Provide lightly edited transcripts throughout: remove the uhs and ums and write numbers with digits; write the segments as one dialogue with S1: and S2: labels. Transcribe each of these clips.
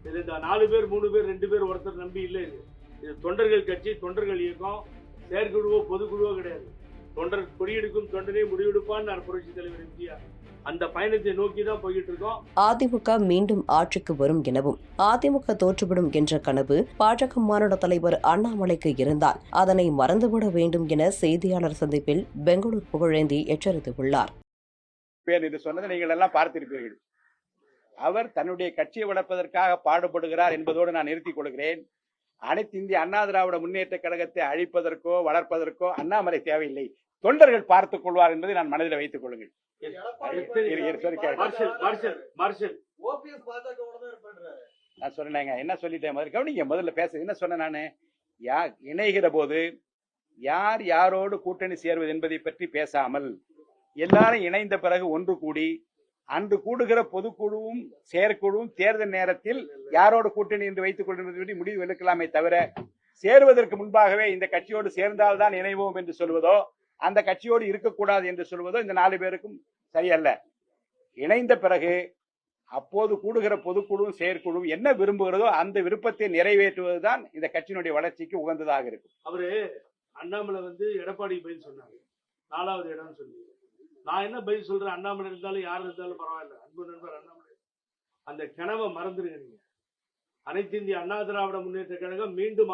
S1: இது இந்த 4 பேர் 3 பேர் 2 பேர் ஒருத்தர் நம்பி இல்லை. இது தொண்டர்கள் கட்சி, தொண்டர்கள் இயக்கம், செயற்குழுவோ பொதுக்குழுவோ கிடையாது. தொண்டர் கொடியெடுக்கும் தொண்டனே முடிவெடுப்பான்னு புரட்சி தலைவர் எம்ஜிஆர். அந்த பயணத்தை நோக்கி தான் போயிட்டு இருக்கோம்.
S2: அதிமுக மீண்டும் ஆட்சிக்கு வரும் எனவும் அதிமுக தோற்றுவிடும் என்ற கனவு பாஜக மாநில தலைவர் அண்ணாமலைக்கு இருந்தால் அதனை மறந்துவிட வேண்டும் என செய்தியாளர் சந்திப்பில் பெங்களூர் புகழேந்தி எச்சரித்துள்ளார்.
S3: என்று சொன்னதை நீங்கள் எல்லாம் பார்த்திருப்பீர்கள். அவர் தன்னுடைய கட்சியை வளர்ப்பதற்காக பாடுபடுகிறார் என்பதோடு நான் நிறுத்திக் கொள்கிறேன். அனைத்து இந்திய அண்ணா திராவிட முன்னேற்ற கழகத்தை அழிப்பதற்கோ வளர்ப்பதற்கோ அண்ணாமலை தேவையில்லை, தொண்டர்கள் பார்த்துக் கொள்வார் என்பதை நான் மனதில் வைத்துக் கொள்ளுங்கள். நான் சொன்னேங்க, என்ன சொல்லிட்டேன் கவனிங்க. முதல்ல பேச என்ன சொன்ன நானு, இணைகிற போது யார் யாரோடு கூட்டணி சேர்வது என்பதை பற்றி பேசாமல் எல்லாரும் இணைந்த பிறகு ஒன்று கூடி அன்று கூடுகிற பொதுக்குழுவும் செயற்குழுவும் தேர்தல் நேரத்தில் யாரோடு கூட்டணி என்று வைத்துக் கொள்வது முடிவு எடுக்கலாமே தவிர சேருவதற்கு முன்பாகவே இந்த கட்சியோடு சேர்ந்தால்தான் இணைவோம் என்று சொல்வதோ அந்த கட்சியோடு இருக்கக்கூடாது என்று சொல்வதோ இந்த 4 பேருக்கும் சரியல்ல. இணைந்த பிறகு அப்போது கூடுகிற பொதுக்குழுவும் செயற்குழுவும் என்ன விரும்புகிறதோ அந்த விருப்பத்தை நிறைவேற்றுவதுதான் இந்த கட்சியினுடைய வளர்ச்சிக்கு உகந்ததாக இருக்கும்.
S1: அவரு அண்ணாமலை எடப்பாடி பதில் சொன்னாங்க, 4வது இடம் சொல்லி. நான் என்ன பதில் சொல்றேன், அண்ணாமலை இருந்தாலும் யார் இருந்தாலும் பரவாயில்ல, அன்பு நண்பர் அண்ணாமலை. அந்த கனவை மறந்துருங்க. நீங்க அனைத்து இந்திய அண்ணா திராவிட முன்னேற்ற கழகம் மீண்டும்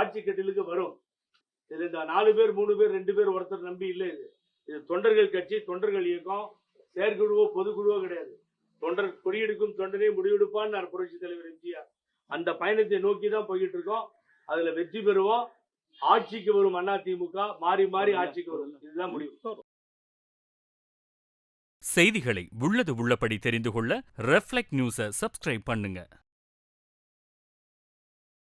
S1: ஆட்சி கட்டிலுக்கு வரும். இது இந்த 4 பேர் 3 பேர் 2 பேர் ஒருத்தர் நம்பி இல்லை. இது தொண்டர்கள் கட்சி, தொண்டர்கள் இயக்கம், செயற்குழுவோ பொதுக்குழுவோ கிடையாது. தொண்டர் கொடியெடுக்கும் தொண்டனே முடிவெடுப்பான்னு புரட்சி தலைவர் எம்ஜிஆர். அந்த பயணத்தை நோக்கி தான் போயிட்டு இருக்கோம். அதுல வெற்றி பெறுவோம். ஆட்சிக்கு வரும் அதிமுக மாறி மாறி ஆட்சிக்கு வரும். இதுதான் முடிவு.
S4: செய்திகளை உள்ளது உள்ளபடி தெரிந்து கொள்ள ரெஃப்ளெக்ட் நியூஸை சப்ஸ்கிரைப் பண்ணுங்க.